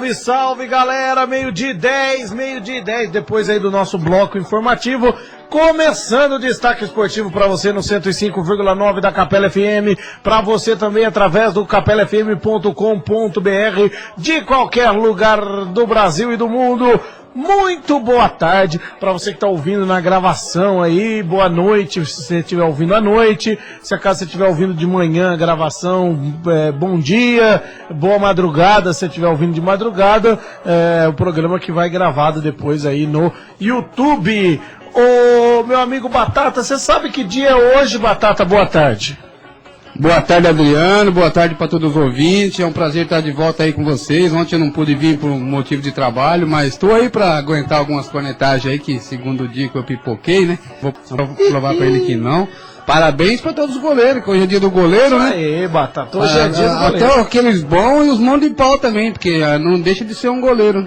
Salve, salve, galera, meio-dia 10, depois aí do nosso bloco informativo, começando o destaque esportivo para você no 105,9 da Capela FM, para você também através do capelafm.com.br, de qualquer lugar do Brasil e do mundo. Muito boa tarde para você que está ouvindo na gravação aí, boa noite se você estiver ouvindo à noite, se acaso você estiver ouvindo de manhã a gravação, bom dia, boa madrugada se você estiver ouvindo de madrugada, o programa que vai gravado depois aí no YouTube. Ô meu amigo Batata, você sabe que dia é hoje, Batata? Boa tarde. Boa tarde, Adriano, boa tarde para todos os ouvintes, é um prazer estar de volta aí com vocês. Ontem eu não pude vir por um motivo de trabalho, mas estou aí para aguentar algumas cornetagens aí que segundo o dia que eu pipoquei, né? Vou provar para ele que não. Parabéns para todos os goleiros, que hoje é dia do goleiro, né? Aê, Batata, hoje é dia do goleiro. Até aqueles bons e os mãos de pau também, porque não deixa de ser um goleiro.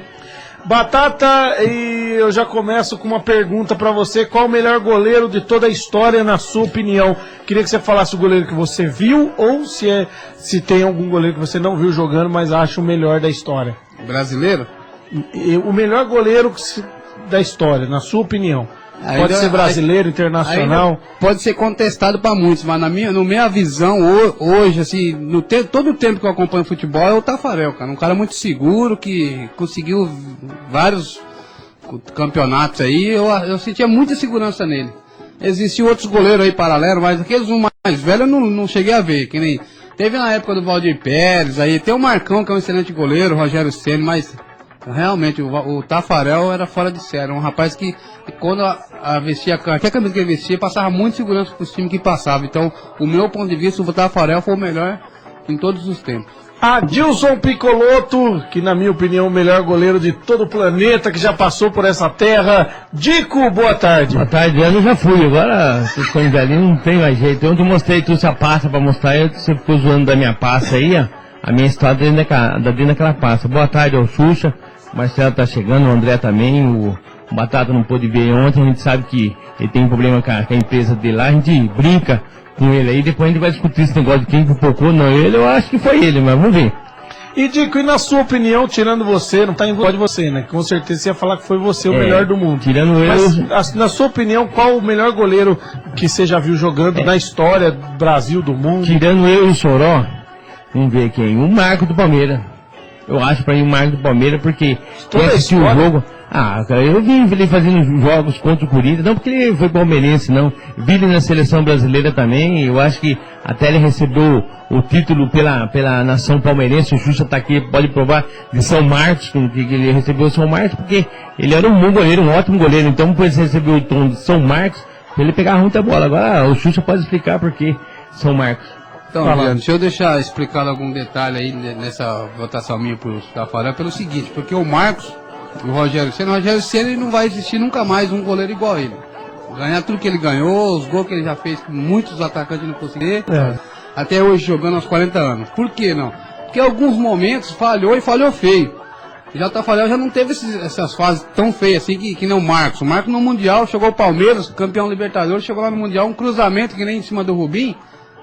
Batata, e eu já começo com uma pergunta pra você: qual o melhor goleiro de toda a história, na sua opinião? Queria que você falasse o goleiro que você viu, ou se tem algum goleiro que você não viu jogando, mas acha o melhor da história. Brasileiro? O melhor goleiro da história, na sua opinião. Pode ser brasileiro, internacional? Pode ser contestado para muitos, mas na minha visão, hoje, assim, todo o tempo que eu acompanho futebol é o Tafarel, cara. Um cara muito seguro, que conseguiu vários campeonatos aí, eu sentia muita segurança nele. Existiam outros goleiros aí paralelos, mas aqueles mais velhos eu não cheguei a ver, que nem teve na época do Valdir Pérez, aí tem o Marcão, que é um excelente goleiro, o Rogério Ceni, mas realmente o Tafarel era fora de série, um rapaz que quando vestia qualquer camisa que ele vestia, passava muito segurança para os times que passavam. Então, o meu ponto de vista, o Tafarel foi o melhor em todos os tempos. Adilson Piccolotto, que na minha opinião é o melhor goleiro de todo o planeta, que já passou por essa terra. Dico, boa tarde. Boa tarde, eu já fui, agora ficando velhinho, não tem mais jeito. Ontem eu mostrei tudo essa pasta pra mostrar, você ficou zoando da minha pasta aí, ó. A minha história dentro daquela pasta. Boa tarde ao Xuxa, o Marcelo tá chegando, o André também, o Batata não pôde ver ontem, a gente sabe que ele tem um problema com a empresa dele lá, a gente brinca com ele aí, depois a gente vai discutir esse negócio de quem pipocou, não ele, eu acho que foi ele, mas vamos ver. E Dico, e na sua opinião, tirando você, não tá em voz de você, né? Com certeza você ia falar que foi você o melhor do mundo. Tirando ele. Mas, na sua opinião, qual o melhor goleiro que você já viu jogando na história do Brasil, do mundo? Tirando eu e o Soró, vamos ver quem? O Marco do Palmeiras. Eu acho pra mim o Marco do Palmeiras, porque quem assistiu o jogo... cara, eu vi ele fazendo jogos contra o Corinthians, não porque ele foi palmeirense, não. Vi ele na seleção brasileira também, eu acho que até ele recebeu o título pela nação palmeirense, o Xuxa tá aqui, pode provar, de São Marcos, que ele recebeu São Marcos, porque ele era um bom goleiro, um ótimo goleiro, então depois ele recebeu o tom de São Marcos, ele pegava muita bola. Agora o Xuxa pode explicar por que São Marcos. Então, Leandro, deixa eu deixar explicado algum detalhe aí nessa votação minha pro Tafarel, pelo seguinte, porque o Marcos, o Rogério Ceni não vai existir nunca mais um goleiro igual a ele. Ganhar tudo que ele ganhou, os gols que ele já fez, que muitos atacantes não conseguiram, até hoje jogando aos 40 anos. Por que não? Porque em alguns momentos falhou e falhou feio. Já o Tafarel já não teve essas fases tão feias assim que nem o Marcos. O Marcos no Mundial chegou o Palmeiras, campeão Libertadores, chegou lá no Mundial, um cruzamento que nem em cima do Rubinho.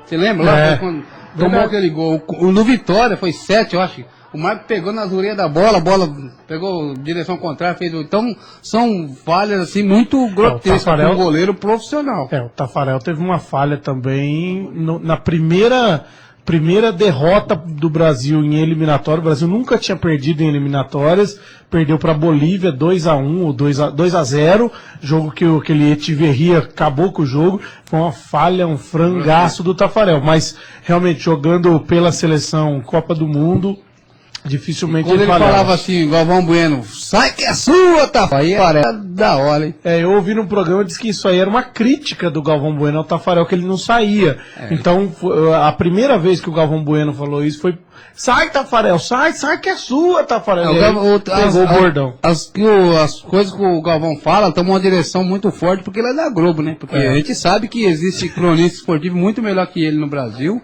Você lembra? Lá quando tomou aquele gol. No Vitória foi 7, eu acho. O Marco pegou nas orelhas da bola, a bola pegou direção contrária, fez. Então, são falhas assim muito grotescas para um goleiro profissional. O Tafarel teve uma falha também na primeira derrota do Brasil em eliminatória. O Brasil nunca tinha perdido em eliminatórias, perdeu para a Bolívia 2-1 ou 2-0, jogo que aquele Echeverria acabou com o jogo. Foi uma falha, um frangaço do Tafarel, mas realmente jogando pela seleção Copa do Mundo, dificilmente quando ele falava assim, Galvão Bueno, sai que é sua, Tafarel. Aí da hora, hein? Eu ouvi num programa, disse que isso aí era uma crítica do Galvão Bueno ao Tafarel, que ele não saía. Então, a primeira vez que o Galvão Bueno falou isso foi: sai, Tafarel, sai que é sua, Tafarel. Pegou o bordão. As coisas que o Galvão fala tomam uma direção muito forte, porque ele é da Globo, né? Porque a gente sabe que existe cronista esportivo muito melhor que ele no Brasil.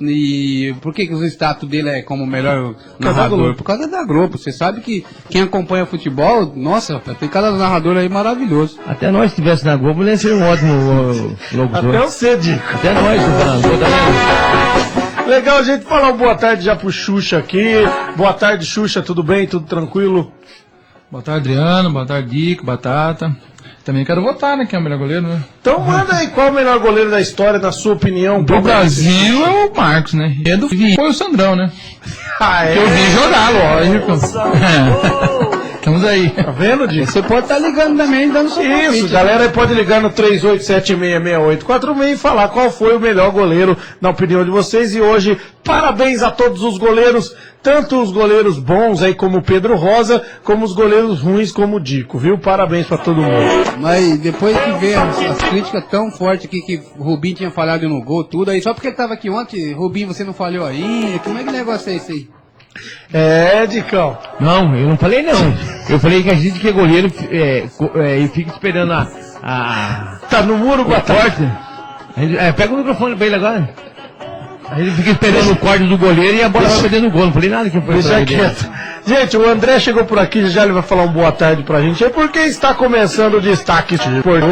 E por que o status dele é como melhor narrador? Por causa da Globo. Você sabe que quem acompanha futebol, nossa, tem cada narrador aí maravilhoso. Até nós, se estivesse na Globo, ele ia ser um ótimo locutor. Até você, Dico. Até nós, tô falando. Legal a gente falar um boa tarde já pro Xuxa aqui. Boa tarde, Xuxa, tudo bem? Tudo tranquilo? Boa tarde, Adriano. Boa tarde, Dico, Batata. Também quero votar, né? Quem é o melhor goleiro, né? Então manda aí, qual é o melhor goleiro da história, na sua opinião? Do Brasil é o Marcos, né? E do foi o Sandrão, né? Ah, é? Que eu vi jogar, lógico. Estamos aí. Tá vendo, Dico? Você pode estar ligando também, dando seu Isso, palpite. galera, aí pode ligar no 38766846 e falar qual foi o melhor goleiro, na opinião de vocês. E hoje, parabéns a todos os goleiros, tanto os goleiros bons aí como o Pedro Rosa, como os goleiros ruins como o Dico, viu? Parabéns pra todo mundo. Mas depois que vê as críticas tão fortes aqui que o Rubinho tinha falhado no gol, tudo aí, só porque ele tava aqui ontem, Rubinho, você não falhou ainda, como é que negócio é esse aí? É, Dicão. Não, eu não falei não. Eu falei que a gente que é goleiro e fica esperando a Tá no muro, corte. Pega o microfone pra ele agora. A gente fica esperando o corte do goleiro e a bola vai perdendo o gol. Não falei nada que foi Deixa quieto. Gente, o André chegou por aqui, já ele vai falar um boa tarde pra gente. É porque está começando o destaque esportivo.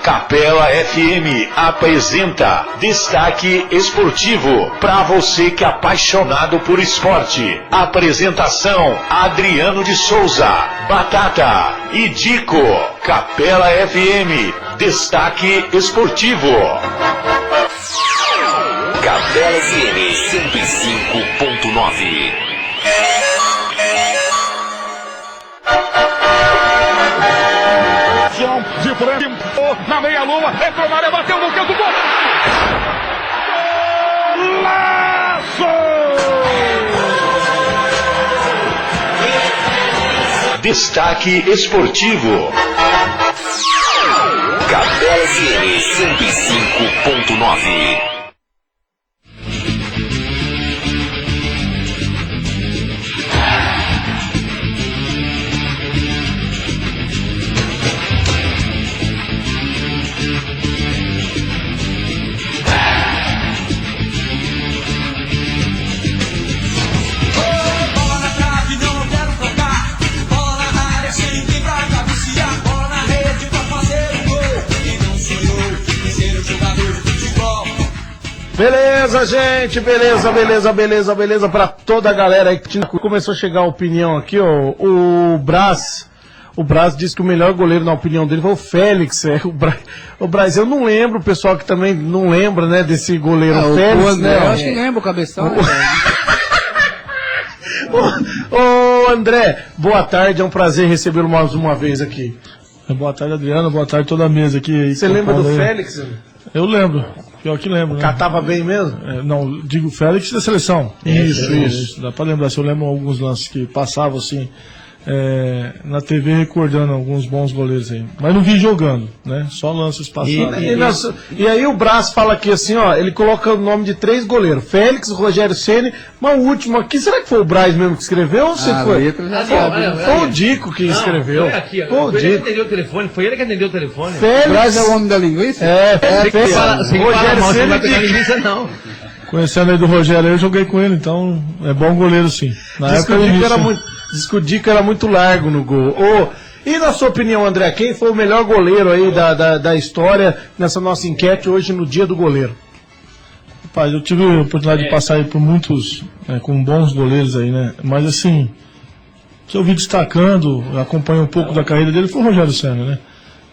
Capela FM apresenta Destaque Esportivo para você que é apaixonado por esporte. Apresentação: Adriano de Souza, Batata e Dico. Capela FM, Destaque Esportivo. Capela FM 105.9. De frente, na meia-lua, entrou na área, bateu no canto, gol! Laço! Destaque Esportivo. Capela FM 105.9. Beleza, gente, beleza pra toda a galera aí que começou a chegar a opinião aqui, ó. O Brás disse que o melhor goleiro, na opinião dele, foi o Félix. O Brás, eu não lembro, o pessoal que também não lembra, né, desse goleiro Félix, o André, né? eu acho que lembra o cabeção. Ô, André, boa tarde, é um prazer recebê-lo mais uma vez aqui. Boa tarde, Adriano. Boa tarde toda a mesa aqui. Você lembra do Félix? Eu lembro. Pior que lembro, né? Catava bem mesmo? Não, digo Félix da seleção. Isso. Dá pra lembrar. Se eu lembro alguns lances que passavam assim na TV recordando alguns bons goleiros aí. Mas não vi jogando, né? Só lances passados. E aí o Brás fala aqui assim, ó, ele coloca o nome de 3 goleiros. Félix, Rogério Ceni, mas o último aqui, será que foi o Brás mesmo que escreveu? Ou se foi? Foi o Dico que escreveu. Foi o Dico. Atendeu o telefone, foi ele que atendeu o telefone. Félix. O Brás é o homem da linguiça? Rogério Ceni. não. Conhecendo aí do Rogério, eu joguei com ele, então é bom goleiro sim. Na Diz que época o Dico início, o Dico era muito largo no gol. E na sua opinião, André, quem foi o melhor goleiro aí da história nessa nossa enquete hoje no dia do goleiro? Rapaz, eu tive a oportunidade de passar aí por muitos, com bons goleiros aí, né? Mas assim, que eu vi destacando, acompanho um pouco da carreira dele, foi o Rogério Ceni, né?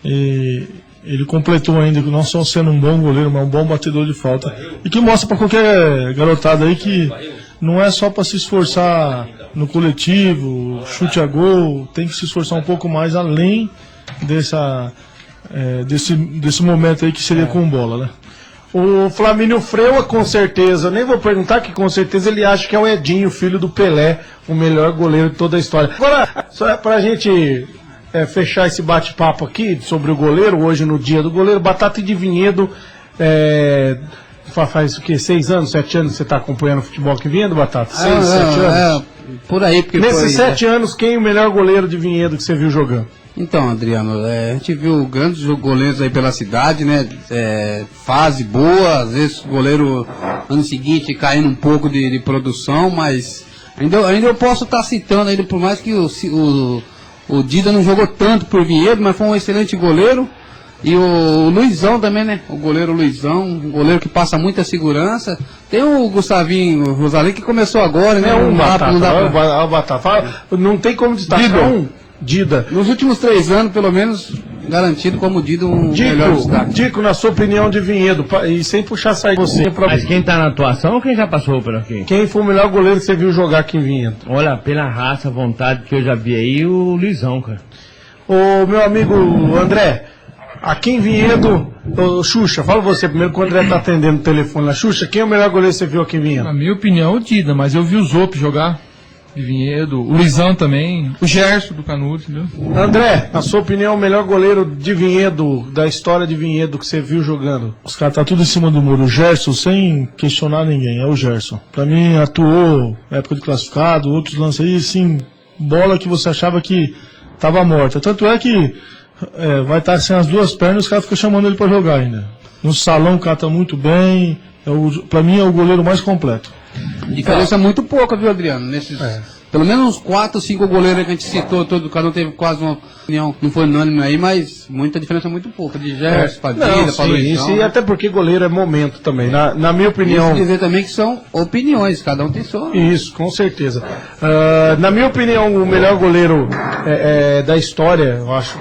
E ele completou ainda, não só sendo um bom goleiro, mas um bom batedor de falta. E que mostra para qualquer garotada aí que não é só para se esforçar no coletivo, chute a gol, tem que se esforçar um pouco mais além desse momento aí que seria com bola, né? O Flamínio Freua, com certeza, nem vou perguntar, que com certeza ele acha que é o Edinho, filho do Pelé, o melhor goleiro de toda a história. Agora, só pra gente fechar esse bate-papo aqui sobre o goleiro, hoje no dia do goleiro, Batata de Vinhedo, faz o quê? 6 anos, 7 anos que você está acompanhando o futebol aqui Vinhedo, Batata? 6, 7 anos? Por aí, porque nesses 7 anos, quem é o melhor goleiro de Vinhedo que você viu jogando? Então, Adriano, a gente viu grandes goleiros aí pela cidade, né? Fase boa, às vezes o goleiro ano seguinte caindo um pouco de produção, mas ainda eu posso estar citando ainda, por mais que o Dida não jogou tanto por Vinhedo, mas foi um excelente goleiro. E o Luizão também, né? O goleiro Luizão, um goleiro que passa muita segurança. Tem o Gustavinho Rosalim que começou agora, né? Não tem como destacar Dida. Nos últimos 3 anos, pelo menos, garantido como Dida melhor destaque. Dico, na sua opinião de Vinhedo, e sem puxar sair você. Mas quem tá na atuação ou quem já passou por aqui? Quem foi o melhor goleiro que você viu jogar aqui em Vinhedo? Olha, pela raça, vontade que eu já vi aí, o Luizão, cara. Ô, meu amigo André, aqui em Vinhedo, Xuxa, fala você primeiro que o André tá atendendo o telefone lá. Xuxa, quem é o melhor goleiro que você viu aqui em Vinhedo? Na minha opinião, o Dida, mas eu vi o Zop jogar de Vinhedo, o Luizão também, o Gerson do Canudo, entendeu? André, na sua opinião, o melhor goleiro de Vinhedo, da história de Vinhedo que você viu jogando? Os caras tá tudo em cima do muro. O Gerson, sem questionar ninguém, é o Gerson. Pra mim, atuou na época de classificado, outros lances aí, assim, bola que você achava que tava morta. Tanto é que vai estar sem as duas pernas, os caras ficam chamando ele pra jogar ainda. No salão o cara tá muito bem, pra mim é o goleiro mais completo. Diferença muito pouca, viu, Adriano? Pelo menos uns 4, 5 goleiros que a gente citou, cada um teve quase uma opinião, não foi unânime aí, mas muita diferença muito pouca. De Gerson, Padilha, Luizão. Isso, e até porque goleiro é momento também. Na minha opinião. Isso dizer também que são opiniões, cada um tem sua. Isso, com certeza. Na minha opinião, o melhor goleiro da história, eu acho,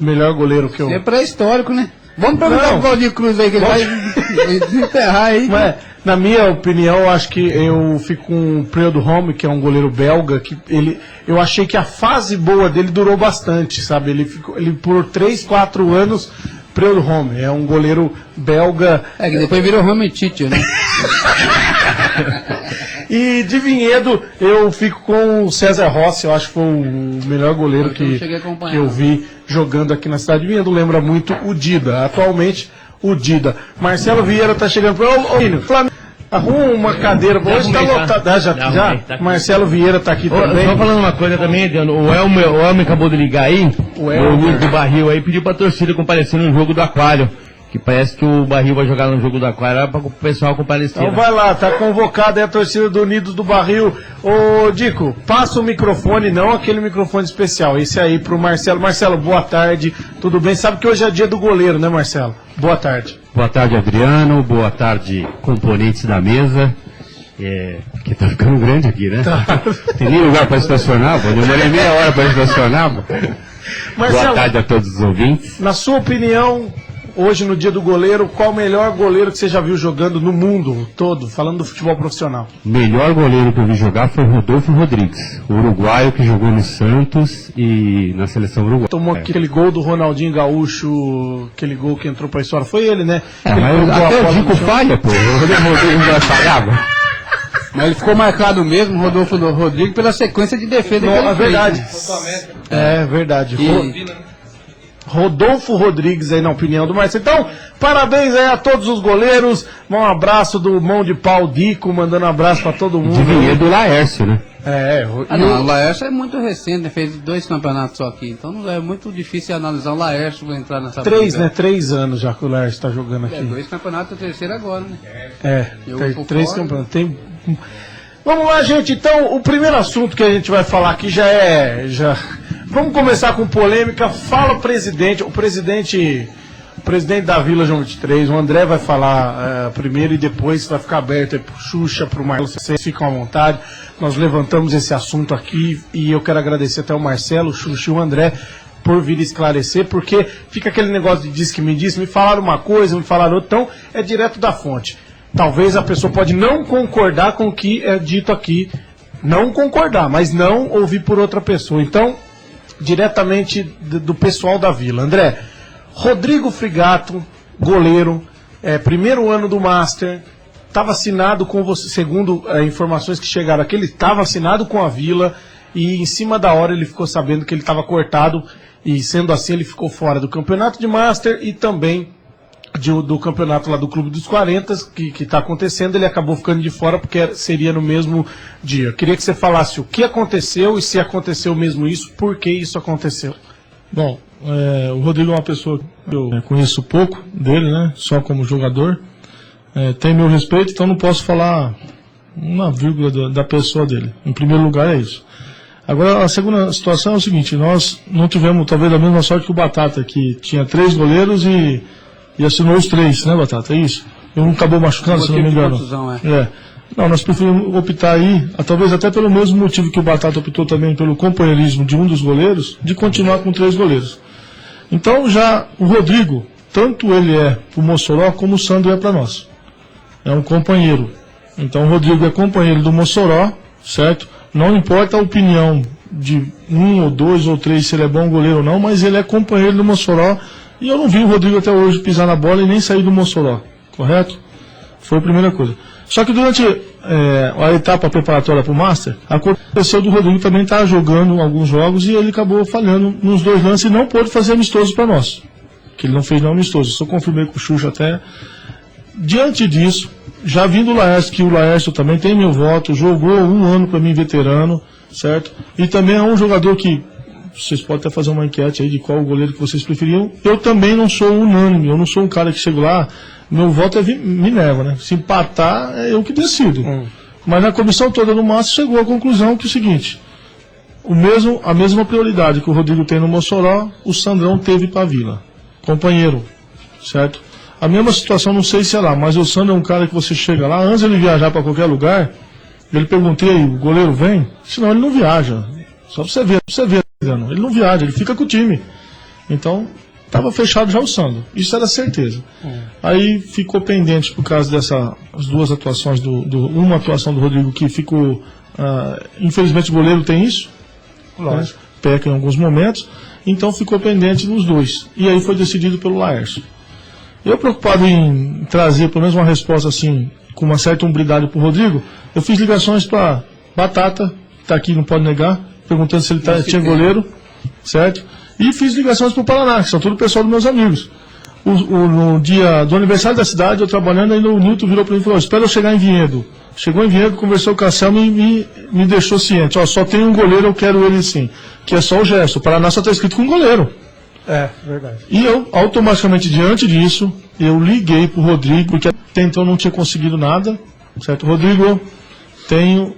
o melhor goleiro que eu. É pré-histórico, né? Vamos perguntar pro Valdir Cruz aí, que ele vai desenterrar aí. Mas, na minha opinião, eu acho que eu fico com o Preudo Home, que é um goleiro belga, que eu achei que a fase boa dele durou bastante, sabe? Ele por 3, 4 anos, Preudo Home, é um goleiro belga. Que depois virou Home Tite, né? E de Vinhedo, eu fico com o César Rossi, eu acho que foi o melhor goleiro que eu vi jogando aqui na cidade de Vinhedo. Lembra muito o Dida, atualmente o Dida. Marcelo Vieira tá chegando para o Flamengo. Arruma uma cadeira, hoje tá lotado. Já? Tá Marcelo Vieira tá aqui também. Só falando uma coisa também, Adriano, o Elmer acabou de ligar aí, o Luiz do Barril aí, pediu pra torcida comparecer no jogo do Aquário. Que parece que o Barril vai jogar no jogo do Aquário para o pessoal comparecer. Então vai lá, tá convocada aí a torcida do Unidos do Barril. Ô Dico, passa o microfone, não aquele microfone especial, esse aí pro Marcelo. Marcelo, boa tarde, tudo bem? Sabe que hoje é dia do goleiro, né, Marcelo? Boa tarde. Boa tarde, Adriano, boa tarde, componentes da mesa. Que tá ficando grande aqui, né? Tá. Tem nem lugar para estacionar, pô. Demorei meia hora para estacionar, pô. Marcelo, boa tarde a todos os ouvintes. Na sua opinião, hoje no dia do goleiro, qual o melhor goleiro que você já viu jogando no mundo todo, falando do futebol profissional? O melhor goleiro que eu vi jogar foi Rodolfo Rodrigues, o uruguaio que jogou no Santos e na seleção uruguaia. Tomou aquele gol do Ronaldinho Gaúcho, aquele gol que entrou pra história, foi ele, né? Mas até o Dico falha, pô, o Rodolfo vai falhava. Mas ele ficou marcado mesmo, Rodolfo Rodrigues, pela sequência de defesa que ele verdade. fez. É verdade. Rodolfo Rodrigues aí na opinião do Marcelo. Então, parabéns aí a todos os goleiros. Um abraço do Mão de Pau Dico, mandando um abraço pra todo mundo. De Vinhedo do Laércio, né? O Laércio é muito recente, né? Fez 2 campeonatos só aqui. Então não é muito difícil analisar o Laércio pra entrar nessa 3, né? 3 anos já que o Laércio tá jogando aqui. 2 campeonatos, o terceiro agora, né? Tem 3 campeonatos. Vamos lá, gente. Então, o primeiro assunto que a gente vai falar aqui Vamos começar com polêmica. Fala o presidente da Vila João 23, o André vai falar primeiro e depois vai ficar aberto aí pro Xuxa, pro Marcelo, vocês ficam à vontade. Nós levantamos esse assunto aqui e eu quero agradecer até o Marcelo, o Xuxa e o André por vir esclarecer, porque fica aquele negócio de diz que me disse, me falaram uma coisa, me falaram outra, então é direto da fonte. Talvez a pessoa pode não concordar com o que é dito aqui, não concordar, mas não ouvir por outra pessoa. Então, diretamente do pessoal da Vila. André, Rodrigo Frigato, goleiro, primeiro ano do Master, estava assinado com você, segundo informações que chegaram aqui, ele estava assinado com a Vila e em cima da hora ele ficou sabendo que ele estava cortado e sendo assim ele ficou fora do campeonato de Master e também do campeonato lá do Clube dos 40 que está acontecendo. Ele acabou ficando de fora porque seria no mesmo dia. Eu queria que você falasse o que aconteceu e se aconteceu mesmo isso, por que isso aconteceu. Bom, o Rodrigo é uma pessoa que eu conheço pouco dele, né? Só como jogador. Tem meu respeito, então não posso falar uma vírgula da pessoa dele. Em primeiro lugar é isso. Agora, a segunda situação é o seguinte, nós não tivemos talvez a mesma sorte que o Batata, que tinha 3 goleiros e assinou os 3, né, Batata? É isso? Um acabou machucando, se não me engano. Não, nós preferimos optar aí, talvez até pelo mesmo motivo que o Batata optou também pelo companheirismo de um dos goleiros, de continuar com 3 goleiros. Então já o Rodrigo, tanto ele é pro Mossoró como o Sandro é para nós. É um companheiro. Então o Rodrigo é companheiro do Mossoró, certo? Não importa a opinião de 1 ou 2 ou 3 se ele é bom goleiro ou não, mas ele é companheiro do Mossoró e eu não vi o Rodrigo até hoje pisar na bola e nem sair do Mossoró, correto? Foi a primeira coisa. Só que durante a etapa preparatória para o Master, aconteceu do Rodrigo também estar jogando alguns jogos e ele acabou falhando nos 2 lances e não pôde fazer amistoso para nós. Que ele não fez não amistoso. Só confirmei com o Xuxa até. Diante disso, já vindo o Laércio, que o Laércio também tem meu voto, jogou 1 ano para mim veterano, certo? E também é um jogador que, vocês podem até fazer uma enquete aí de qual o goleiro que vocês preferiam. Eu também não sou unânime, eu não sou um cara que chego lá, meu voto é Minerva, né? Se empatar, é eu que decido. Mas na comissão toda no Master chegou à conclusão que é o seguinte, a mesma prioridade que o Rodrigo tem no Mossoró, o Sandrão teve para a Vila. Companheiro, certo? A mesma situação, não sei se é lá, mas o Sandro é um cara que você chega lá, antes de ele viajar para qualquer lugar, ele perguntei, o goleiro vem? Senão ele não viaja. Só pra você ver, ele não viaja, ele fica com o time. Então, estava fechado já o Sandro. Isso era certeza. Aí ficou pendente por causa as 2 atuações, uma atuação do Rodrigo que ficou, infelizmente o goleiro tem isso, né? Peca em alguns momentos, então ficou pendente nos 2. E aí foi decidido pelo Laércio. Eu preocupado em trazer pelo menos uma resposta assim, com uma certa umbridade para o Rodrigo, eu fiz ligações para Batata, que está aqui, não pode negar, perguntando se ele tinha goleiro, certo? E fiz ligações para o Paraná, que são tudo pessoal dos meus amigos. No dia do aniversário da cidade, eu trabalhando, ainda o Nilton virou para mim e falou, espera eu chegar em Vinhedo. Chegou em Vinhedo, conversou com o Anselmo e me deixou ciente, só tem um goleiro, eu quero ele sim, que é só o Gerson. O Paraná só está escrito com goleiro. Verdade. E eu, automaticamente, diante disso, eu liguei pro Rodrigo, porque até então não tinha conseguido nada, certo? Rodrigo,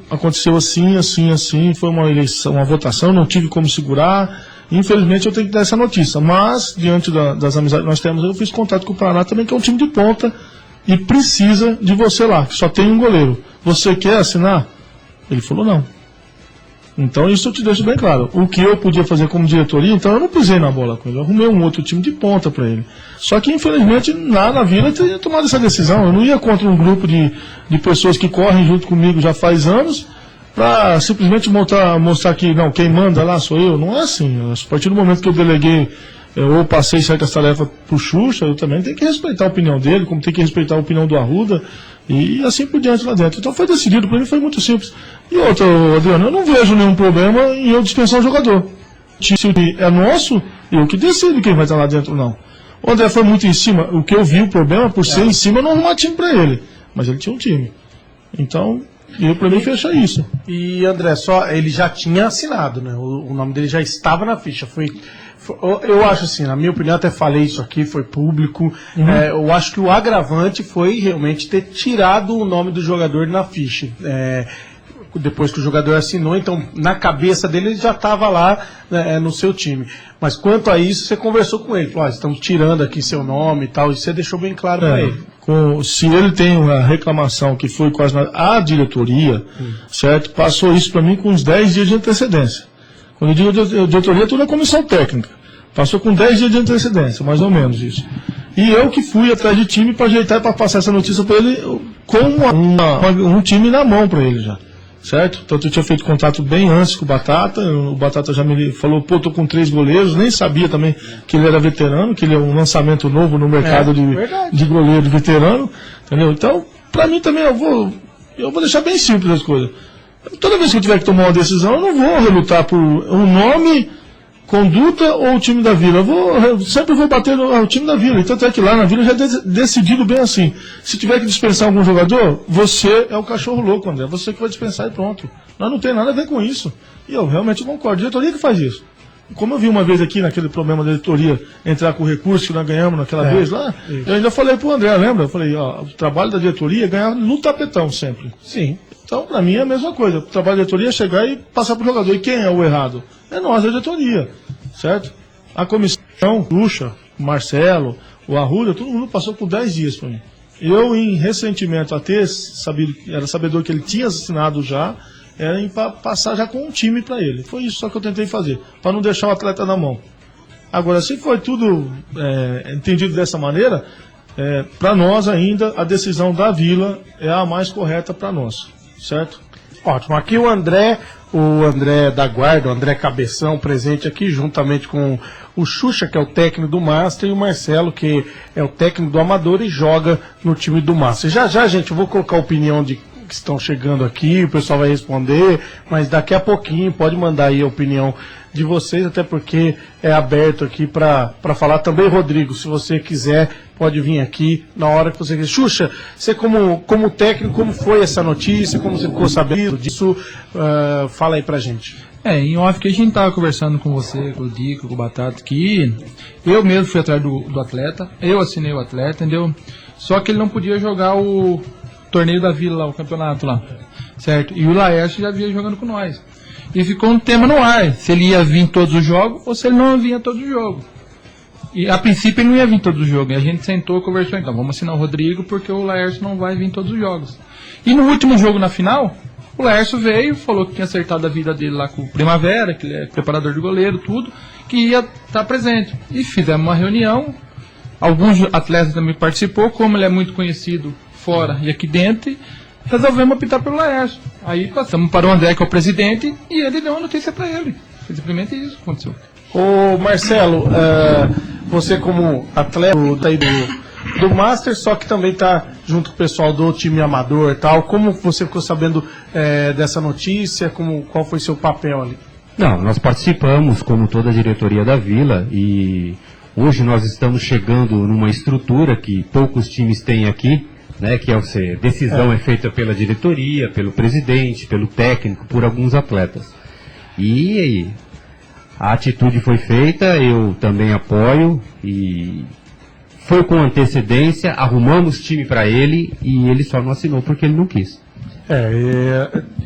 aconteceu assim, foi uma eleição, uma votação, não tive como segurar, infelizmente eu tenho que dar essa notícia, mas, diante das amizades que nós temos, eu fiz contato com o Paraná também, que é um time de ponta, e precisa de você lá, que só tem um goleiro. Você quer assinar? Ele falou não. Então isso eu te deixo bem claro. O que eu podia fazer como diretoria, então eu não pisei na bola com ele. Eu arrumei um outro time de ponta para ele. Só que infelizmente lá na Vila eu teria tomado essa decisão. Eu não ia contra um grupo de pessoas que correm junto comigo já faz anos para simplesmente mostrar que não, quem manda lá sou eu. Não é assim. A partir do momento que eu deleguei ou passei certas tarefas pro Xuxa, eu também tenho que respeitar a opinião dele, como tem que respeitar a opinião do Arruda, e assim por diante lá dentro. Então foi decidido, para mim foi muito simples. E outra, Adriano, eu não vejo nenhum problema em eu dispensar o jogador. Se é nosso, eu que decido quem vai estar lá dentro ou não. O André foi muito em cima, o que eu vi o problema, por ser em cima, eu não arrumar time para ele. Mas ele tinha um time. Então, eu para mim fechar isso. E André, ele já tinha assinado, né? O nome dele já estava na ficha. Eu acho assim, na minha opinião, até falei isso aqui, foi público. Eu acho que o agravante foi realmente ter tirado o nome do jogador na ficha. Depois que o jogador assinou, então na cabeça dele ele já estava lá no seu time. Mas quanto a isso, você conversou com ele, falou, estamos tirando aqui seu nome e tal, e você deixou bem claro para ele. Se ele tem uma reclamação que foi quase a diretoria, certo? Passou isso para mim com uns 10 dias de antecedência. Quando eu digo diretoria, tudo é comissão técnica. Passou com 10 dias de antecedência, mais ou menos isso. E eu que fui atrás de time para ajeitar e para passar essa notícia para ele com um time na mão para ele já. Certo? Então eu tinha feito contato bem antes com o Batata já me falou, tô com 3 goleiros, nem sabia também que ele era veterano, que ele é um lançamento novo no mercado de goleiro veterano, entendeu? Então, pra mim também eu vou deixar bem simples as coisas. Toda vez que eu tiver que tomar uma decisão, eu não vou relutar por um nome, conduta ou o time da Vila. Eu sempre vou bater no time da Vila. E tanto é que lá na Vila já é decidido bem assim. Se tiver que dispensar algum jogador, você é o cachorro louco, André. Você que vai dispensar e pronto. Nós não tem nada a ver com isso. E eu realmente concordo. A diretoria que faz isso. como eu vi uma vez aqui naquele problema da diretoria entrar com o recurso que nós ganhamos naquela vez lá, eu ainda falei pro André, lembra? Eu falei, ó, o trabalho da diretoria é ganhar no tapetão sempre. Sim. Então, pra mim é a mesma coisa. O trabalho da diretoria é chegar e passar pro jogador. E quem é o errado? É nós, a diretoria. Certo? A comissão, Lucha, o Marcelo, o Arruda, todo mundo passou por 10 dias pra mim. Eu, em ressentimento a ter sabido, era sabedor que ele tinha assinado já, era em passar já com um time para ele. Foi isso só que eu tentei fazer, para não deixar o atleta na mão. Agora, se foi tudo entendido dessa maneira, para nós ainda a decisão da Vila é a mais correta para nós, certo? Ótimo. Aqui o André da Guarda, o André Cabeção, presente aqui, juntamente com o Xuxa, que é o técnico do Master, e o Marcelo, que é o técnico do Amador e joga no time do Master. Já, gente, eu vou colocar a opinião de que estão chegando aqui, o pessoal vai responder, mas daqui a pouquinho pode mandar aí a opinião de vocês, até porque é aberto aqui para falar também. Rodrigo, se você quiser, pode vir aqui na hora que você quiser. Xuxa, você como técnico, como foi essa notícia, como você ficou sabendo disso, fala aí pra gente. Em off que a gente tava conversando com você, com o Dico, com o Batata, que eu mesmo fui atrás do atleta, eu assinei o atleta, entendeu? Só que ele não podia jogar o torneio da Vila lá, o campeonato lá, certo? E o Laércio já vinha jogando com nós. E ficou um tema no ar, se ele ia vir em todos os jogos ou se ele não vinha em todos os jogos. E a princípio ele não ia vir em todos os jogos, e a gente sentou e conversou, então vamos assinar o Rodrigo porque o Laércio não vai vir em todos os jogos. E no último jogo na final, o Laércio veio, falou que tinha acertado a vida dele lá com o Primavera, que ele é preparador de goleiro, tudo, que ia estar presente. E fizemos uma reunião, alguns atletas também participou, como ele é muito conhecido fora e aqui dentro, resolvemos optar pelo Laércio. Aí passamos para o André, que é o presidente, e ele deu uma notícia para ele. Foi simplesmente isso que aconteceu. Ô Marcelo, você como atleta do Master, só que também está junto com o pessoal do time amador e tal, como você ficou sabendo dessa notícia, qual foi seu papel ali? Não, nós participamos como toda a diretoria da Vila e hoje nós estamos chegando numa estrutura que poucos times têm aqui, né, que decisão é feita pela diretoria, pelo presidente, pelo técnico, por alguns atletas. E a atitude foi feita, eu também apoio e foi com antecedência, arrumamos time para ele e ele só não assinou porque ele não quis.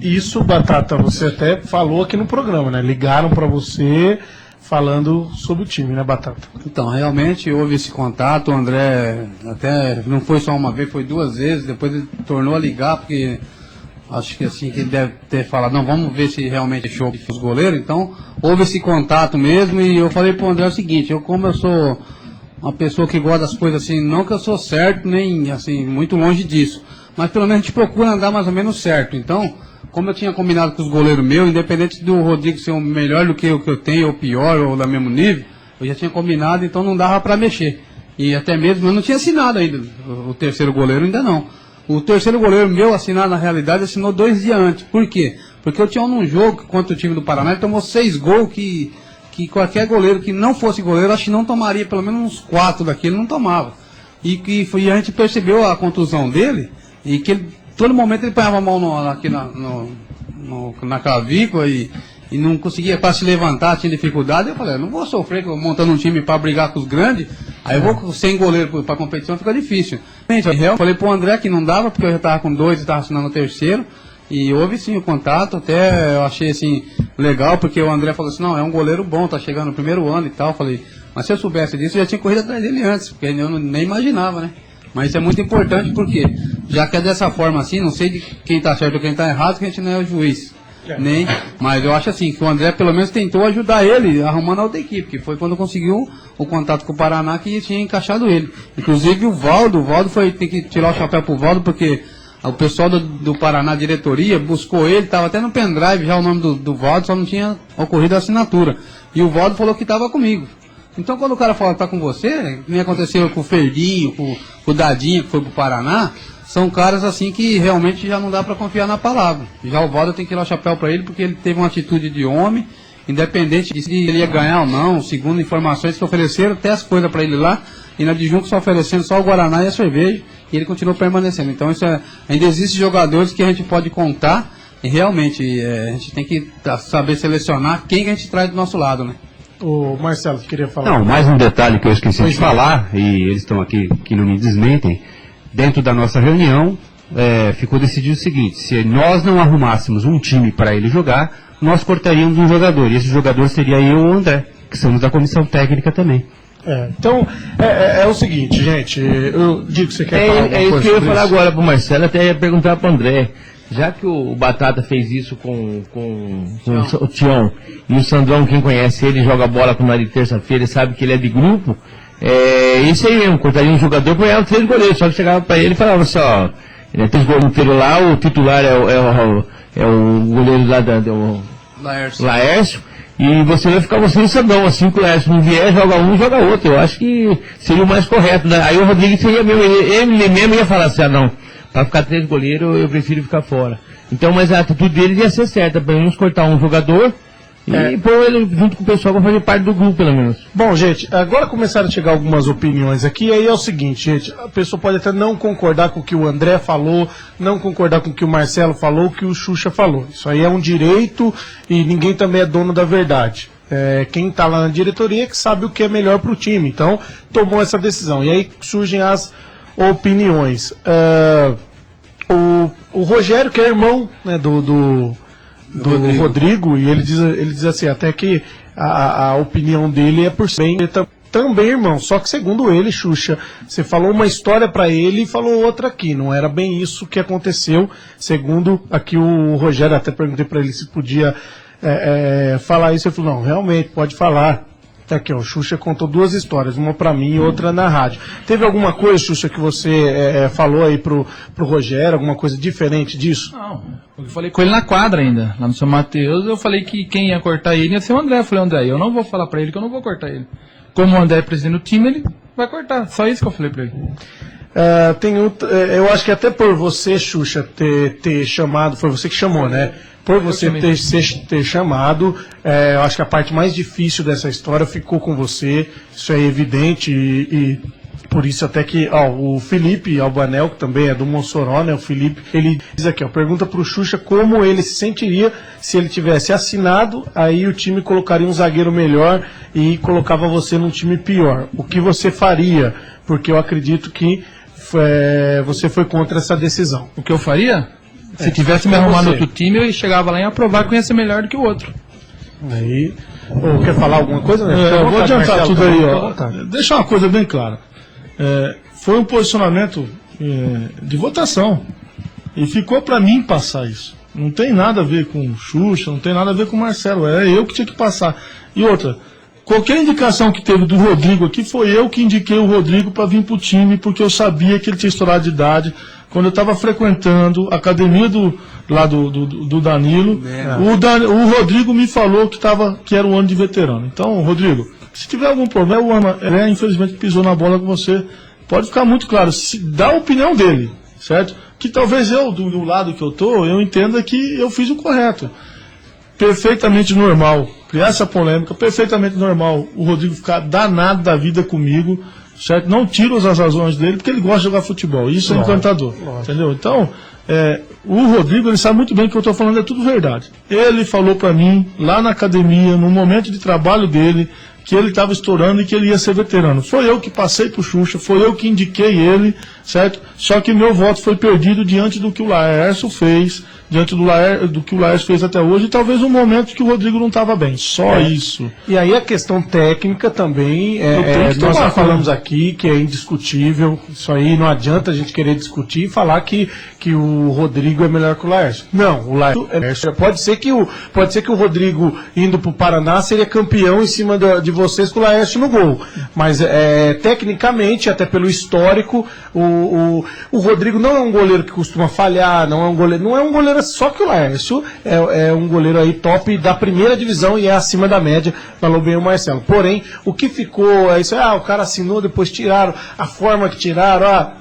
Isso, Batata, você até falou aqui no programa, né? Ligaram para você falando sobre o time, né, Batata? Então, realmente houve esse contato, o André até não foi só uma vez, foi 2 vezes, depois ele tornou a ligar, porque acho que assim que ele deve ter falado, não, vamos ver se realmente é show os goleiros, então houve esse contato mesmo, e eu falei pro André o seguinte, como eu sou uma pessoa que gosta das coisas assim, não que eu sou certo, nem assim, muito longe disso, mas pelo menos a gente procura andar mais ou menos certo, então como eu tinha combinado com os goleiros meus, independente do Rodrigo ser melhor do que o que eu tenho, ou pior, ou do mesmo nível, eu já tinha combinado, então não dava para mexer. E até mesmo eu não tinha assinado ainda, o terceiro goleiro ainda não. O terceiro goleiro meu assinado, na realidade, assinou 2 dias antes. Por quê? Porque eu tinha num jogo contra o time do Paraná, ele tomou 6 gols que qualquer goleiro que não fosse goleiro, acho que não tomaria, pelo menos uns 4 daquele, não tomava. E a gente percebeu a contusão dele, e que ele, todo momento ele ponhava a mão aqui na clavícula e não conseguia quase se levantar, tinha dificuldade. Eu falei, não vou sofrer montando um time para brigar com os grandes, aí eu vou sem goleiro para competição, fica difícil. Eu falei pro André que não dava, porque eu já estava com 2 e estava assinando o terceiro, e houve sim o contato, até eu achei assim legal, porque o André falou assim, não, é um goleiro bom, tá chegando no primeiro ano e tal. Eu falei, mas se eu soubesse disso, eu já tinha corrido atrás dele antes, porque eu nem imaginava, né? Mas isso é muito importante porque, já que é dessa forma assim, não sei de quem está certo ou quem está errado, que a gente não é o juiz. Mas eu acho assim, que o André pelo menos tentou ajudar ele, arrumando a outra equipe, que foi quando conseguiu o contato com o Paraná, que tinha encaixado ele. Inclusive o Valdo tem que tirar o chapéu pro Valdo, porque o pessoal do Paraná, a diretoria, buscou ele, estava até no pendrive já o nome do Valdo, só não tinha ocorrido a assinatura. E o Valdo falou que estava comigo. Então quando o cara fala que tá com você, que nem aconteceu com o Ferdinho, com o Dadinho, que foi pro Paraná, são caras assim que realmente já não dá para confiar na palavra. Já o Valdo tem que tirar o chapéu para ele, porque ele teve uma atitude de homem, independente de se ele ia ganhar ou não, segundo informações que ofereceram até as coisas para ele lá, e na adjunto só oferecendo só o Guaraná e a cerveja, e ele continuou permanecendo. Então ainda existem jogadores que a gente pode contar, e realmente a gente tem que saber selecionar quem que a gente traz do nosso lado, né? O Marcelo, queria falar. Não, mais um detalhe que eu esqueci de falar, e eles estão aqui que não me desmentem. Dentro da nossa reunião, ficou decidido o seguinte: se nós não arrumássemos um time para ele jogar, nós cortaríamos um jogador, e esse jogador seria eu ou o André, que somos da comissão técnica também. Então, é o seguinte, gente, eu digo que você quer falar alguma isso coisa que eu ia sobre falar isso? agora pro Marcelo, até ia perguntar pro André. Já que o Batata fez isso com o Tião, e o Sandrão, quem conhece ele, joga bola com o Nari terça-feira e sabe que ele é de grupo, isso aí mesmo, cortaria um jogador para ela 3 goleiros, só que chegava para ele e falava assim, ó, ele é 3 goleiros inteiros lá, o titular é o goleiro lá do Laércio. E você vai ficar você e o Sandrão, assim que o Laércio não vier, joga um, joga outro. Eu acho que seria o mais correto, né? Aí o Rodrigues seria mesmo, ele mesmo ia falar assim, não, para ficar 3 goleiros eu prefiro ficar fora. Então, mas a atitude dele ia ser certa, pelo menos cortar um jogador e pôr ele junto com o pessoal para fazer parte do grupo, pelo menos. Bom, gente, agora começaram a chegar algumas opiniões aqui, aí é o seguinte, gente, a pessoa pode até não concordar com o que o André falou, não concordar com o que o Marcelo falou, o que o Xuxa falou. Isso aí é um direito e ninguém também é dono da verdade. Quem está lá na diretoria é que sabe o que é melhor para o time, então tomou essa decisão. E aí surgem as opiniões. O Rogério, que é irmão, né, do Rodrigo, e ele diz assim, até que a opinião dele é por bem também irmão, só que segundo ele, Xuxa, você falou uma história pra ele e falou outra aqui, não era bem isso que aconteceu, segundo aqui o Rogério, até perguntei pra ele se podia falar isso, ele falou, não, realmente, pode falar. Tá aqui, ó, o Xuxa contou 2 histórias, uma pra mim e outra na rádio. Teve alguma coisa, Xuxa, que você falou aí pro Rogério, alguma coisa diferente disso? Não, eu falei com ele na quadra ainda, lá no São Mateus, eu falei que quem ia cortar ele ia ser o André. Eu falei, André, eu não vou falar pra ele que eu não vou cortar ele. Como o André é presidente do time, ele vai cortar, só isso que eu falei pra ele. Eu acho que até por você, Xuxa, ter chamado, foi você que chamou, né? Por você ter chamado, eu acho que a parte mais difícil dessa história ficou com você, isso é evidente e por isso até que o Felipe Albanel, que também é do Mossoró, né, o Felipe, ele diz aqui, pergunta pro Xuxa como ele se sentiria se ele tivesse assinado, aí o time colocaria um zagueiro melhor e colocava você num time pior. O que você faria? Porque eu acredito que você foi contra essa decisão. O que eu faria? Se tivesse me arrumado outro time, eu chegava lá e ia provar que eu ia ser melhor do que o outro. Aí, quer falar alguma coisa? Né? Eu vou adiantar tudo aí, ó. Deixa uma coisa bem clara. Foi um posicionamento de votação. E ficou para mim passar isso. Não tem nada a ver com o Xuxa, não tem nada a ver com o Marcelo. É eu que tinha que passar. E outra, qualquer indicação que teve do Rodrigo aqui, foi eu que indiquei o Rodrigo para vir pro time, porque eu sabia que ele tinha estourado de idade. Quando eu estava frequentando a academia do Danilo, o Rodrigo me falou que era um ano de veterano. Então, Rodrigo, se tiver algum problema, infelizmente pisou na bola com você. Pode ficar muito claro, dá a opinião dele, certo? Que talvez eu, do lado que eu entenda que eu fiz o correto. Perfeitamente normal, criar essa polêmica, perfeitamente normal o Rodrigo ficar danado da vida comigo, certo? Não tiro as razões dele, porque ele gosta de jogar futebol, isso é encantador, entendeu? Então, o Rodrigo, ele sabe muito bem que o que eu estou falando é tudo verdade. Ele falou para mim, lá na academia, no momento de trabalho dele, que ele estava estourando e que ele ia ser veterano. Foi eu que passei pro Xuxa, foi eu que indiquei ele, certo? Só que meu voto foi perdido diante do que o Laércio fez, diante do que o Laércio fez até hoje, e talvez um momento que o Rodrigo não estava bem. Só isso. E aí a questão técnica também, nós já falamos aqui que é indiscutível, isso aí não adianta a gente querer discutir e falar que o Rodrigo é melhor que o Laércio. Não, o Laércio pode ser que o Rodrigo indo pro Paraná seria campeão em cima de vocês com o Laércio no gol. Mas tecnicamente, até pelo histórico, o Rodrigo não é um goleiro que costuma falhar, não é um goleiro só que o Laércio é um goleiro aí top da primeira divisão e é acima da média, falou bem o Marcelo. Porém, o que ficou é isso, o cara assinou, depois tiraram, a forma que tiraram,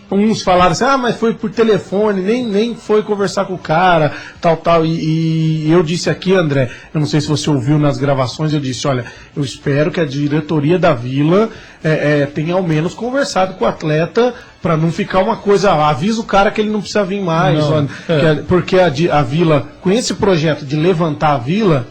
uns falaram assim, mas foi por telefone, nem foi conversar com o cara, tal, e eu disse aqui, André, eu não sei se você ouviu nas gravações, eu disse, olha, eu espero que a diretoria da Vila tenha ao menos conversado com o atleta, para não ficar uma coisa, avisa o cara que ele não precisa vir mais, porque a Vila, com esse projeto de levantar a Vila,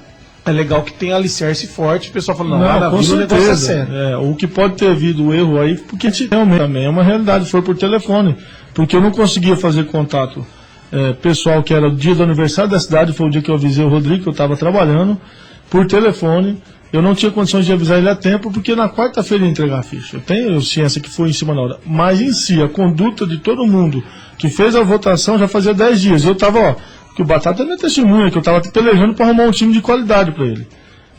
é legal que tem alicerce forte, o pessoal fala, não, lá na com Vila o negócio é certeza. sério. O que pode ter havido erro aí, porque a gente realmente também é uma realidade, foi por telefone, porque eu não conseguia fazer contato pessoal, que era o dia do aniversário da cidade, foi o dia que eu avisei o Rodrigo, que eu estava trabalhando, por telefone. Eu não tinha condições de avisar ele a tempo, porque na quarta-feira ia entregar a ficha. Eu tenho ciência que foi em cima da hora. Mas em si, a conduta de todo mundo que fez a votação já fazia 10 dias. Eu estava, que o Batata não é testemunha, que eu estava pelejando para arrumar um time de qualidade para ele.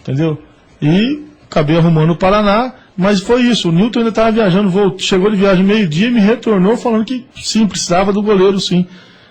Entendeu? E acabei arrumando o Paraná, mas foi isso. O Newton ainda estava viajando, chegou de viagem meio-dia e me retornou falando que sim, precisava do goleiro, sim.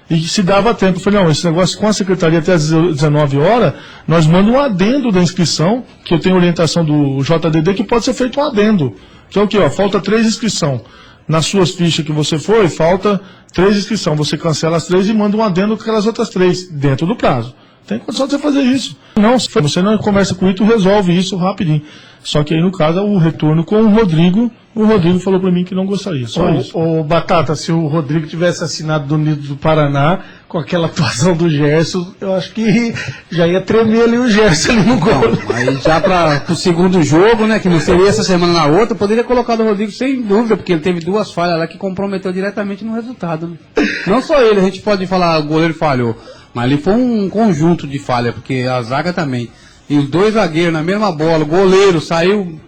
E se dava tempo. Eu falei, não, esse negócio com a secretaria até às 19 horas, nós mandamos um adendo da inscrição, que eu tenho orientação do JDD, que pode ser feito um adendo. Que é o quê? Falta 3 inscrições. Nas suas fichas que você foi, falta 3 inscrições. Você cancela as 3 e manda um adendo com aquelas outras 3, dentro do prazo. Tem condição de você fazer isso. Não, se você não conversa com ele, tu resolve isso rapidinho. Só que aí, no caso, o retorno com o Rodrigo falou pra mim que não gostaria. Só isso. Ô, Batata, se o Rodrigo tivesse assinado do Unidos do Paraná, com aquela atuação do Gerson, eu acho que já ia tremer ali o Gerson ali no gol. Aí já pro segundo jogo, né, que não seria essa semana na outra, poderia colocar o Rodrigo sem dúvida, porque ele teve 2 falhas lá que comprometeu diretamente no resultado. Né? Não só ele, a gente pode falar, o goleiro falhou, mas ali foi um conjunto de falha, porque a zaga também. E os 2 zagueiros na mesma bola, o goleiro saiu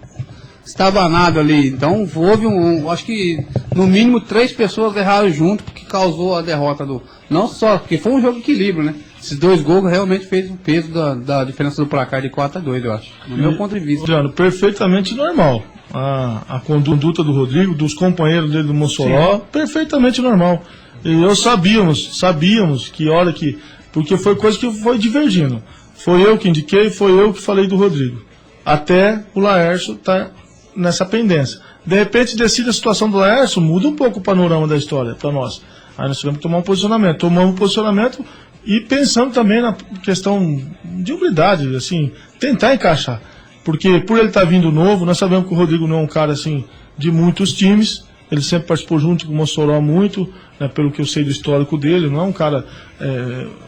estabanado ali. Então houve acho que no mínimo 3 pessoas erraram junto, porque causou a derrota do... Não só, porque foi um jogo de equilíbrio, né? Esses 2 gols realmente fez o peso da diferença do placar de 4-2, eu acho. No meu ponto de vista. Adriano, perfeitamente normal. A conduta do Rodrigo, dos companheiros dele do Mossoró, perfeitamente normal. E eu sabíamos que hora que... Porque foi coisa que foi divergindo. Foi eu que indiquei, foi eu que falei do Rodrigo. Até o Laércio tá nessa pendência. De repente decide a situação do Laércio, muda um pouco o panorama da história para nós. Aí nós tivemos que tomar um posicionamento. Tomamos um posicionamento e pensando também na questão de unidade, assim, tentar encaixar. Porque por ele estar vindo novo, nós sabemos que o Rodrigo não é um cara assim de muitos times. Ele sempre participou junto com o Mossoró muito, né, pelo que eu sei do histórico dele. Não é um cara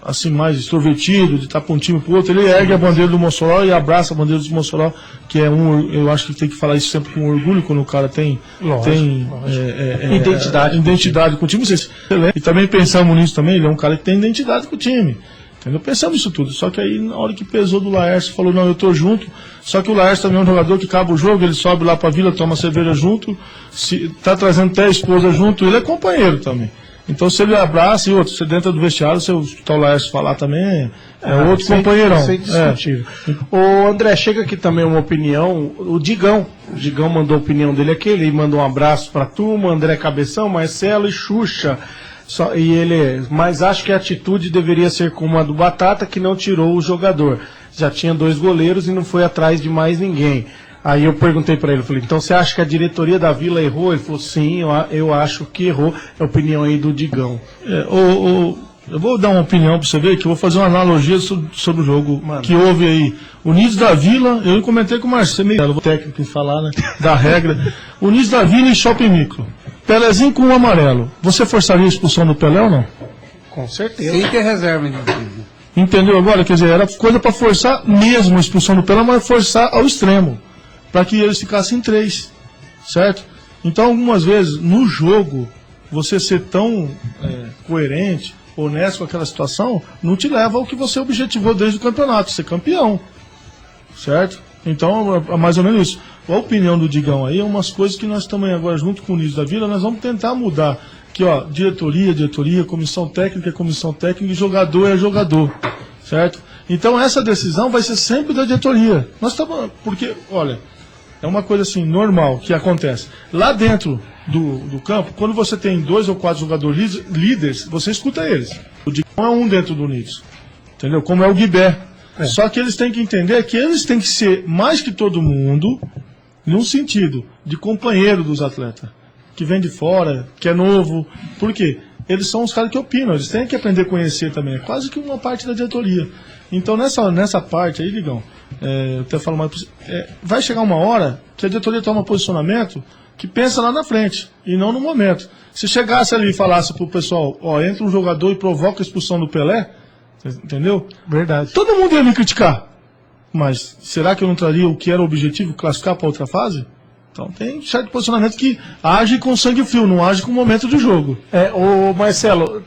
assim mais extrovertido, de estar para um time para o outro. Ele ergue a bandeira do Mossoró e abraça a bandeira do Mossoró, que é eu acho que tem que falar isso sempre com orgulho, quando o cara tem identidade com o time. E também pensamos nisso também, ele é um cara que tem identidade com o time. Entendeu? Pensamos isso tudo, só que aí na hora que pesou do Laércio, falou, não, eu tô junto, só que o Laércio também é um jogador que acaba o jogo, ele sobe lá pra vila, toma cerveja junto, tá trazendo até a esposa junto, ele é companheiro também. Então se ele abraça e outro, você dentro do vestiário, se eu escutar o Laércio falar também, outro companheirão. Isso é indiscutível. Ô André, chega aqui também uma opinião, o Digão mandou a opinião dele aqui, ele mandou um abraço pra turma, André Cabeção, Marcelo e Xuxa. Mas acho que a atitude deveria ser como a do Batata, que não tirou o jogador. Já tinha 2 goleiros e não foi atrás de mais ninguém. Aí eu perguntei para ele, falei, então você acha que a diretoria da Vila errou? Ele falou, sim, eu acho que errou. É a opinião aí do Digão. Eu vou dar uma opinião para você ver, que eu vou fazer uma analogia sobre o jogo que houve aí. Unidos da Vila, eu comentei com o Marcelo, o técnico em falar, né, da regra. Unidos da Vila e Shopping Micro. Pelezinho com o amarelo. Você forçaria a expulsão do Pelé ou não? Com certeza. Sem ter reserva. Entendeu agora? Quer dizer, era coisa para forçar mesmo a expulsão do Pelé, mas forçar ao extremo. Para que eles ficassem 3. Certo? Então, algumas vezes, no jogo, você ser tão coerente, honesto com aquela situação, não te leva ao que você objetivou desde o campeonato, ser campeão. Certo? Então, é mais ou menos isso. A opinião do Digão aí é umas coisas que nós também agora, junto com o Unidos da Vila, nós vamos tentar mudar. Que, diretoria, comissão técnica, e jogador é jogador. Certo? Então, essa decisão vai ser sempre da diretoria. Porque, olha, é uma coisa assim, normal, que acontece. Lá dentro do campo, quando você tem 2 ou 4 jogadores líderes, você escuta eles. O Digão é um dentro do Unidos. Entendeu? Como é o Guibé. Só que eles têm que entender que eles têm que ser, mais que todo mundo, num sentido de companheiro dos atletas, que vem de fora, que é novo. Por quê? Eles são os caras que opinam, eles têm que aprender a conhecer também. É quase que uma parte da diretoria. Então, nessa parte aí, Digão, eu até falo mais, vai chegar uma hora que a diretoria toma posicionamento que pensa lá na frente, e não no momento. Se chegasse ali e falasse pro pessoal, entra um jogador e provoca a expulsão do Pelé, entendeu? Verdade. Todo mundo ia me criticar. Mas será que eu não traria o que era o objetivo, classificar para outra fase? Então tem certo posicionamento que age com sangue frio, não age com momento de jogo. Ô Marcelo,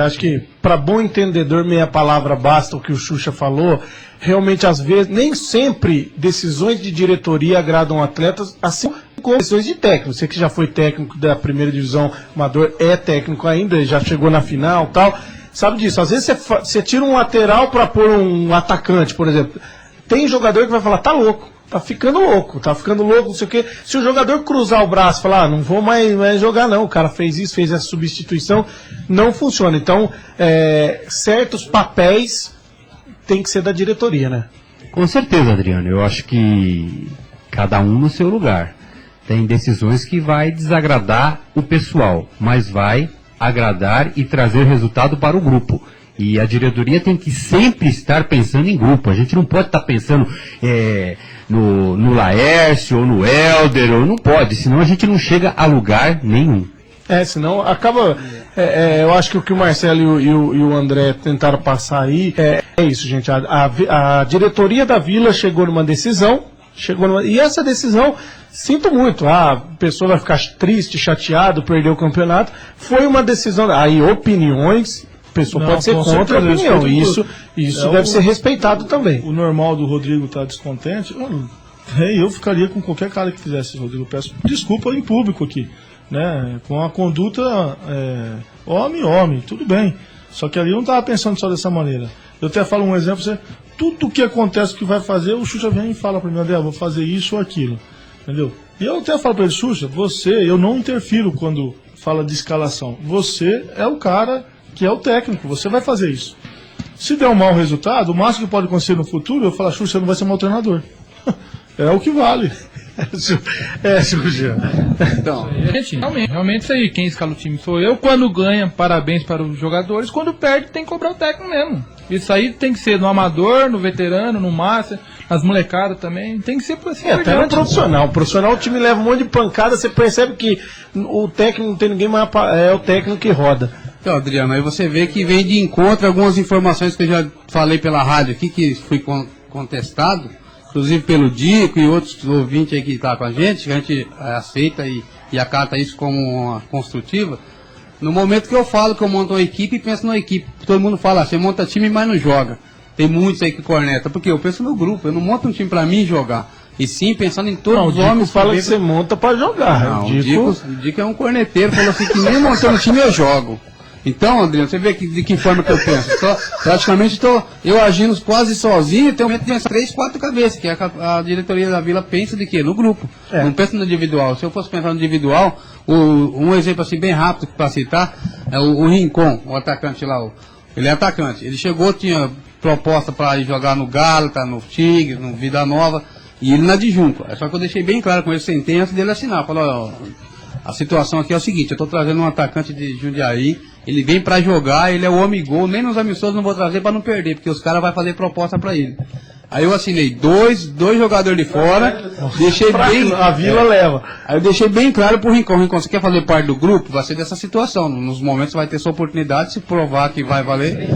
acho que para bom entendedor meia palavra basta o que o Xuxa falou. Realmente, às vezes, nem sempre decisões de diretoria agradam atletas, assim como decisões de técnico. Você que já foi técnico da primeira divisão amador, é técnico ainda, já chegou na final e tal, sabe disso. Às vezes você tira um lateral para pôr um atacante, por exemplo. Tem jogador que vai falar, tá louco. Tá ficando louco, não sei o quê. Se o jogador cruzar o braço e falar, não vou mais jogar não, o cara fez isso, fez essa substituição, não funciona. Então, certos papéis tem que ser da diretoria, né? Com certeza, Adriano. Eu acho que cada um no seu lugar. Tem decisões que vai desagradar o pessoal, mas vai agradar e trazer resultado para o grupo. E a diretoria tem que sempre estar pensando em grupo. A gente não pode estar pensando no Laércio ou no Helder, ou não pode, senão a gente não chega a lugar nenhum. Senão acaba... eu acho que o que o Marcelo e o André tentaram passar aí é isso, gente. A diretoria da Vila chegou numa decisão, e essa decisão, sinto muito, a pessoa vai ficar triste, chateado, perdeu o campeonato. Foi uma decisão, aí opiniões... A pessoa pode ser contra a opinião, isso deve ser respeitado também. O normal do Rodrigo estar descontente, eu ficaria com qualquer cara que fizesse, Rodrigo. Peço desculpa em público aqui, né? Com a conduta homem, tudo bem. Só que ali eu não estava pensando só dessa maneira. Eu até falo um exemplo, tudo que acontece que vai fazer, o Xuxa vem e fala para mim, André, vou fazer isso ou aquilo, entendeu? E eu até falo para ele, Xuxa, eu não interfiro quando fala de escalação. Você é o cara que é o técnico, você vai fazer isso. Se der um mau resultado, o máximo que pode acontecer no futuro, eu falo, Xuxa, você não vai ser mau treinador. É o que vale. Xuxa. Então, realmente isso aí, quem escala o time sou eu. Quando ganha, parabéns para os jogadores. Quando perde, tem que cobrar o técnico mesmo. Isso aí tem que ser no amador, no veterano, no master, nas molecadas também. Tem que ser por assim. Até no profissional. O profissional, o time leva um monte de pancada, você percebe que o técnico não tem ninguém mais, é o técnico que roda. Então, Adriano, aí você vê que vem de encontro algumas informações que eu já falei pela rádio aqui, que fui contestado, inclusive pelo Dico e outros ouvintes aí que estão com a gente aceita e acata isso como uma construtiva. No momento que eu falo que eu monto uma equipe, penso na equipe. Todo mundo fala, você monta time, mas não joga. Tem muitos aí que corneta, porque eu penso no grupo, eu não monto um time pra mim jogar. E sim, pensando em todos os homens. Fala que você monta pra jogar. Não, o Dico é um corneteiro, falou assim que nem montando time eu jogo. Então, Adriano, você vê de que forma que eu penso. Praticamente eu agindo quase sozinho, tenho medo de 3, 4 cabeças, que a diretoria da Vila pensa de quê? No grupo. Não pensa no individual. Se eu fosse pensar no individual, um exemplo assim bem rápido para citar, é o Rincon, o atacante lá. Ele é atacante. Ele chegou, tinha proposta para ir jogar no Galo, no Tigre, no Vida Nova, e ele na adjunta. Só que eu deixei bem claro com ele, sentei antes dele assinar. Falou, a situação aqui é o seguinte, eu estou trazendo um atacante de Jundiaí, ele vem para jogar, ele é o homem gol, nem nos amistosos não vou trazer para não perder, porque os caras vão fazer proposta para ele. Aí eu assinei dois jogadores de fora, deixei bem... A Vila leva. Aí eu deixei bem claro pro Rincon, você quer fazer parte do grupo? Vai ser dessa situação, nos momentos vai ter sua oportunidade, se provar que vai valer...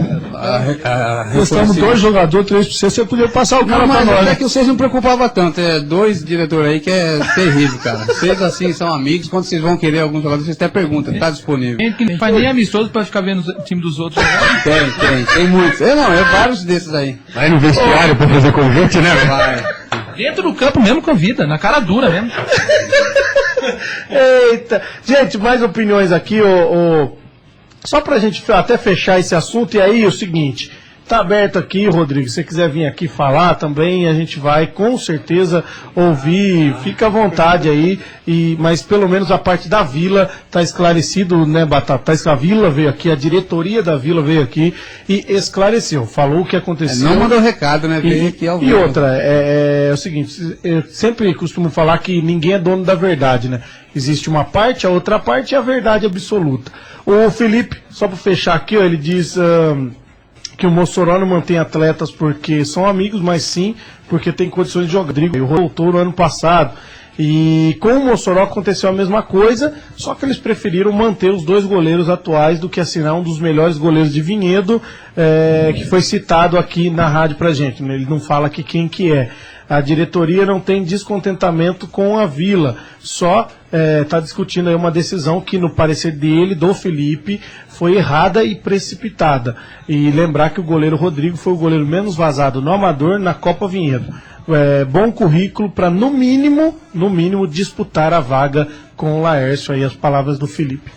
Estamos 2 jogadores, 3 pra você podia passar o cara pra nós. É que vocês não preocupavam tanto, 2 diretores aí que é terrível, cara. Vocês assim são amigos, quando vocês vão querer alguns jogadores, vocês até perguntam, tá disponível. Tem que não faz nem amistoso pra ficar vendo o time dos outros. Tem muitos. Vários desses aí. Vai no vestiário pra fazer convite, né? Vai. Dentro do campo mesmo convida, na cara dura mesmo. Eita. Gente, mais opiniões aqui, só pra gente até fechar esse assunto, e aí o seguinte, tá aberto aqui, Rodrigo, se você quiser vir aqui falar também, a gente vai com certeza ouvir, fica à vontade aí, mas pelo menos a parte da Vila tá esclarecido, né, Batata? A Vila veio aqui, a diretoria da Vila veio aqui e esclareceu, falou o que aconteceu. Não mandou recado, né? Veio aqui ao vivo. E outra, é o seguinte, eu sempre costumo falar que ninguém é dono da verdade, né? Existe uma parte, a outra parte é a verdade absoluta. O Felipe, só para fechar aqui, ele diz que o Mossoró não mantém atletas porque são amigos, mas sim porque tem condições de jogar. Rodrigo voltou no ano passado. E com o Mossoró aconteceu a mesma coisa, só que eles preferiram manter os 2 goleiros atuais do que assinar um dos melhores goleiros de Vinhedo, que foi citado aqui na rádio pra gente. Ele não fala aqui quem que é. A diretoria não tem descontentamento com a Vila, só está discutindo aí uma decisão que, no parecer dele, do Felipe, foi errada e precipitada. E lembrar que o goleiro Rodrigo foi o goleiro menos vazado no Amador na Copa Vinhedo. Bom currículo para, no mínimo, disputar a vaga com o Laércio, aí as palavras do Felipe.